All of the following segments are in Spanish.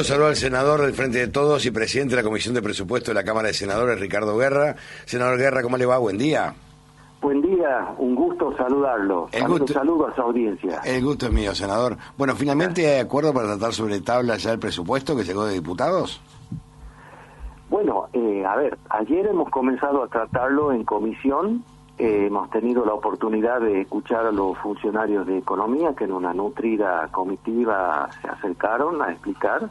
Saludo al senador del Frente de Todos y presidente de la Comisión de Presupuesto de la Cámara de Senadores, Ricardo Guerra. Senador Guerra, ¿cómo le va? Buen día. Buen día, un gusto saludarlo. Saludo a su audiencia. El gusto es mío, senador. Bueno, ¿finalmente hay acuerdo para tratar sobre tabla ya el presupuesto que llegó de diputados? Bueno, ayer hemos comenzado a tratarlo en comisión. Hemos tenido la oportunidad de escuchar a los funcionarios de Economía que en una nutrida comitiva se acercaron a explicar.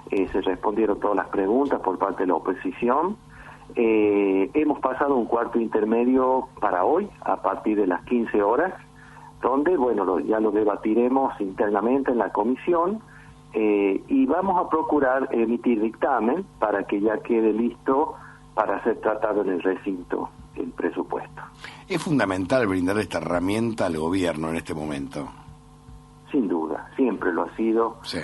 Se respondieron todas las preguntas por parte de la oposición. Hemos pasado un cuarto intermedio para hoy, a partir de las 15 horas, donde, ya lo debatiremos internamente en la comisión, y vamos a procurar emitir dictamen para que ya quede listo para ser tratado en el recinto el presupuesto. Es fundamental brindar esta herramienta al gobierno en este momento. Sin duda, siempre lo ha sido. Sí.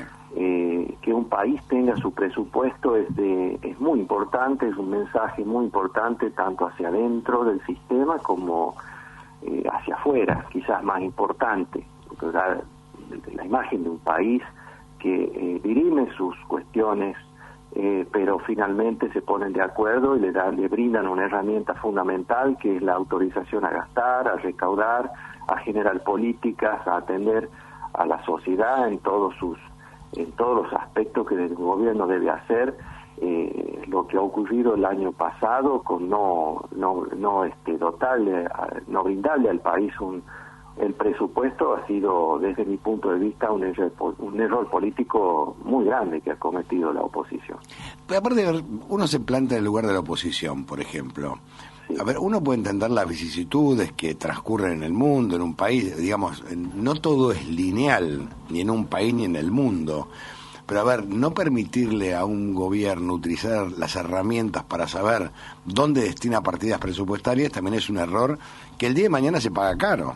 Que un país tenga su presupuesto es muy importante, es un mensaje muy importante tanto hacia adentro del sistema como hacia afuera, quizás más importante. La imagen de un país que dirime sus cuestiones, pero finalmente se ponen de acuerdo y le brindan una herramienta fundamental que es la autorización a gastar, a recaudar, a generar políticas, a atender a la sociedad en todos los aspectos que el gobierno debe hacer. Lo que ha ocurrido el año pasado con no brindarle al país el presupuesto ha sido, desde mi punto de vista, un error político muy grande que ha cometido la oposición. Pero aparte, uno se planta en el lugar de la oposición, por ejemplo. Sí. A ver, uno puede entender las vicisitudes que transcurren en el mundo, en un país, digamos, no todo es lineal, ni en un país ni en el mundo. Pero a ver, no permitirle a un gobierno utilizar las herramientas para saber dónde destina partidas presupuestarias también es un error que el día de mañana se paga caro.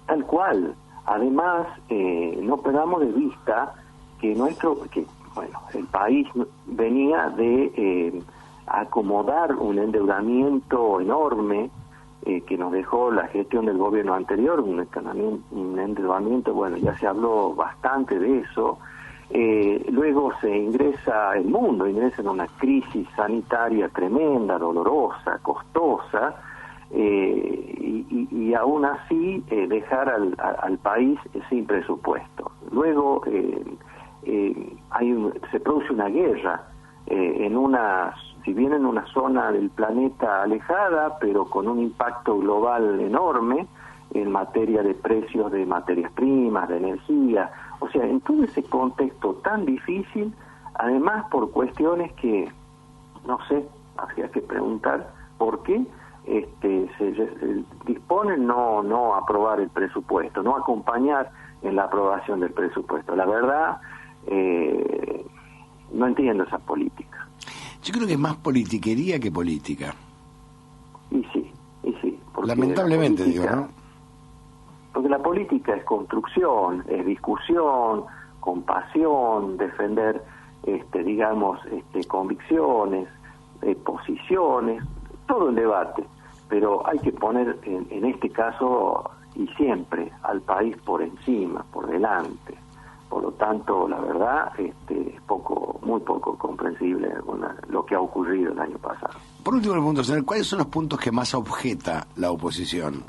Tal cual. Además, no perdamos de vista que el país venía de acomodar un endeudamiento enorme que nos dejó la gestión del gobierno anterior, un endeudamiento, ya se habló bastante de eso. Luego el mundo ingresa en una crisis sanitaria tremenda, dolorosa, costosa, y aún así dejar al país sin presupuesto. Luego se produce una guerra si bien en una zona del planeta alejada, pero con un impacto global enorme en materia de precios de materias primas, de energía. O sea, en todo ese contexto tan difícil, además por cuestiones que, no sé, habría que preguntar por qué se disponen no aprobar el presupuesto, no acompañar en la aprobación del presupuesto. La verdad, no entiendo esa política. Yo creo que es más politiquería que política. Y sí. Lamentablemente, ¿no? Porque la política es construcción, es discusión, compasión, defender, convicciones, posiciones, todo el debate. Pero hay que poner, en este caso, y siempre, al país por encima, por delante. Por lo tanto, la verdad, es muy poco comprensible lo que ha ocurrido el año pasado. Por último, el punto, señor, ¿cuáles son los puntos que más objeta la oposición?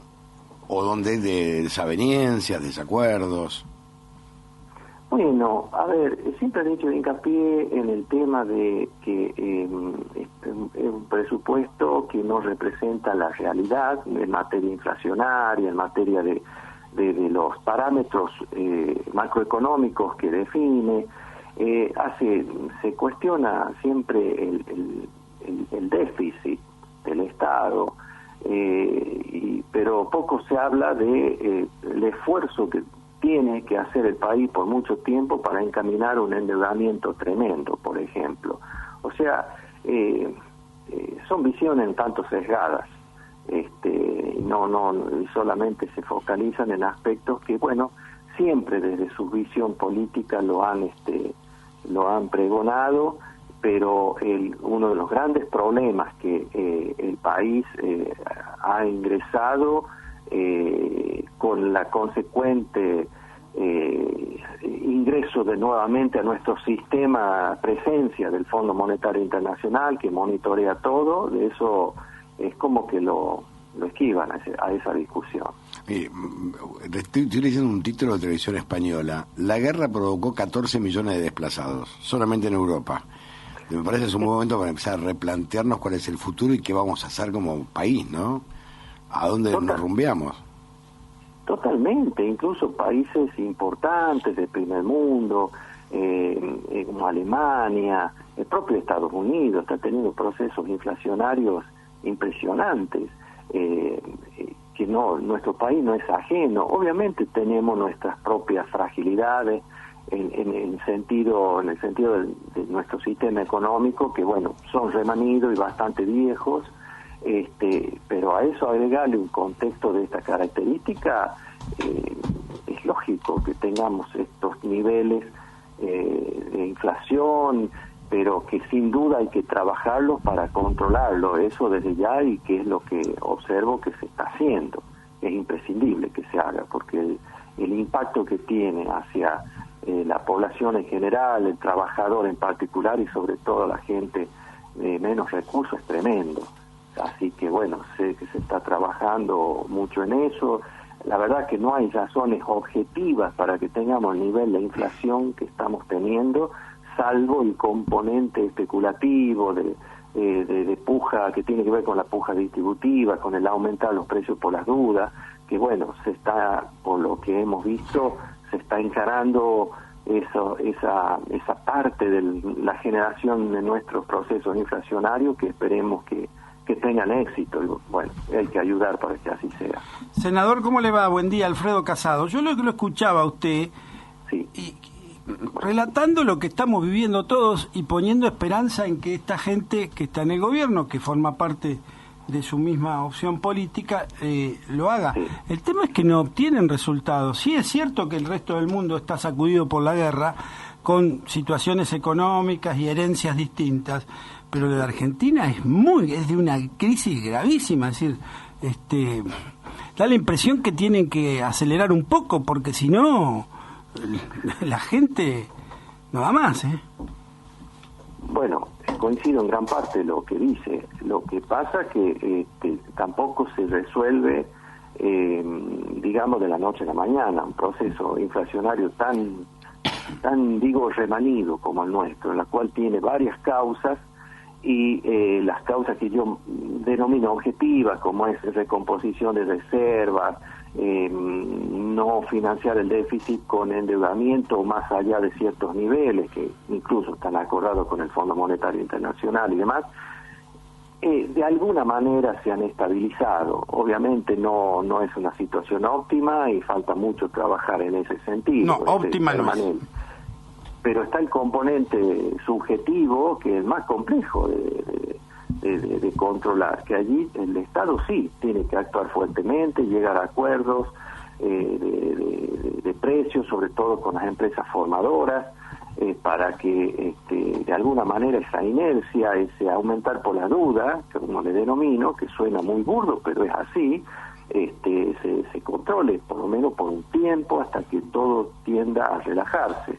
¿O donde hay desavenencias, desacuerdos? Bueno, a ver, siempre han hecho hincapié en el tema de que es un presupuesto que no representa la realidad en materia inflacionaria, en materia de los parámetros macroeconómicos que define. Se cuestiona siempre el déficit del Estado, pero poco se habla de el esfuerzo que tiene que hacer el país por mucho tiempo para encaminar un endeudamiento tremendo, por ejemplo. O sea, son visiones un tanto sesgadas. No solamente se focalizan en aspectos que, siempre desde su visión política lo han pregonado, pero uno de los grandes problemas que el país ha ingresado con la consecuente ingreso de nuevamente a nuestro sistema, presencia del Fondo Monetario Internacional que monitorea todo, de eso es como que lo esquivan a esa discusión. Estoy leyendo un título de televisión española. La guerra provocó 14 millones de desplazados, solamente en Europa. Me parece que es un buen momento para empezar a replantearnos cuál es el futuro y qué vamos a hacer como país, ¿no? ¿A dónde nos rumbeamos? Totalmente, incluso países importantes del primer mundo, como Alemania, el propio Estados Unidos, está teniendo procesos inflacionarios impresionantes, que nuestro país no es ajeno. Obviamente tenemos nuestras propias fragilidades en el sentido de nuestro sistema económico, que bueno, son remanidos y bastante viejos, pero a eso agregarle un contexto de esta característica, es lógico que tengamos estos niveles de inflación, pero que sin duda hay que trabajarlo para controlarlo, eso desde ya, y que es lo que observo que se está haciendo. Es imprescindible que se haga, porque el impacto que tiene hacia la población en general, el trabajador en particular y sobre todo la gente de menos recursos es tremendo. Así que bueno, sé que se está trabajando mucho en eso. La verdad que no hay razones objetivas para que tengamos el nivel de inflación que estamos teniendo, salvo el componente especulativo de puja, que tiene que ver con la puja distributiva, con el aumentar los precios por las dudas, que bueno, por lo que hemos visto, se está encarando esa parte de la generación de nuestros procesos inflacionarios, que esperemos que tengan éxito. Y bueno, hay que ayudar para que así sea. Senador, ¿cómo le va? Buen día, Alfredo Casado. Yo lo escuchaba a usted, sí, y relatando lo que estamos viviendo todos y poniendo esperanza en que esta gente que está en el gobierno, que forma parte de su misma opción política, lo haga. Sí. El tema es que no obtienen resultados. Sí es cierto que el resto del mundo está sacudido por la guerra, con situaciones económicas y herencias distintas, pero la Argentina es de una crisis gravísima. Es decir, da la impresión que tienen que acelerar un poco, porque si no, la gente no da más, Bueno, coincido en gran parte lo que dice. Lo que pasa que tampoco se resuelve, digamos, de la noche a la mañana, un proceso inflacionario tan remanido como el nuestro, en la cual tiene varias causas, y las causas que yo denomino objetivas, como es recomposición de reservas, no financiar el déficit con endeudamiento más allá de ciertos niveles que incluso están acordados con el Fondo Monetario Internacional y demás, de alguna manera se han estabilizado. Obviamente no es una situación óptima y falta mucho trabajar en ese sentido. No, óptima no es. Pero está el componente subjetivo, que es más complejo de controlar, que allí el Estado sí tiene que actuar fuertemente, llegar a acuerdos de precios, sobre todo con las empresas formadoras, para que de alguna manera esa inercia, ese aumentar por la duda, que como le denomino, que suena muy burdo, pero es así, se controle, por lo menos por un tiempo, hasta que todo tienda a relajarse.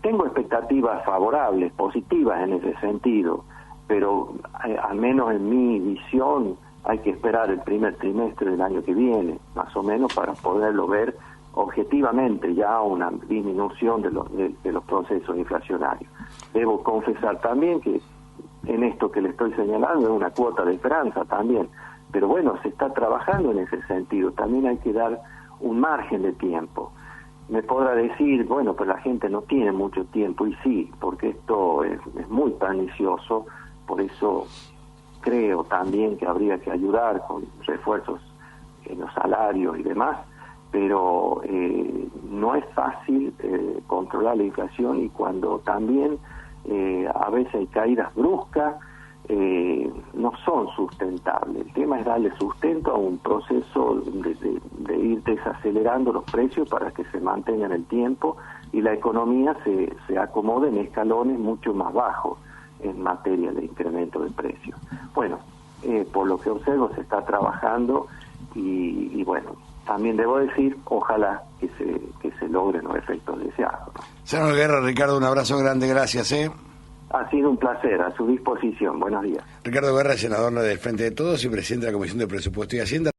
Tengo expectativas favorables, positivas en ese sentido, pero al menos en mi visión hay que esperar el primer trimestre del año que viene, más o menos, para poderlo ver objetivamente ya una disminución de los procesos inflacionarios. Debo confesar también que en esto que le estoy señalando es una cuota de esperanza también, pero bueno, se está trabajando en ese sentido. También hay que dar un margen de tiempo. Me podrá decir, bueno, pues la gente no tiene mucho tiempo, y sí, porque esto es muy pernicioso. Por eso creo también que habría que ayudar con refuerzos en los salarios y demás, pero no es fácil controlar la inflación, y cuando también a veces hay caídas bruscas, no son sustentables. El tema es darle sustento a un proceso de ir desacelerando los precios para que se mantengan el tiempo y la economía se acomode en escalones mucho más bajos en materia de incremento de precios. Bueno, por lo que observo se está trabajando y bueno, también debo decir, ojalá que se logren los efectos deseados. Senador Guerra, Ricardo, un abrazo grande, gracias. Ha sido un placer, a su disposición. Buenos días. Ricardo Guerra, senador del Frente de Todos y presidente de la Comisión de Presupuesto y Hacienda.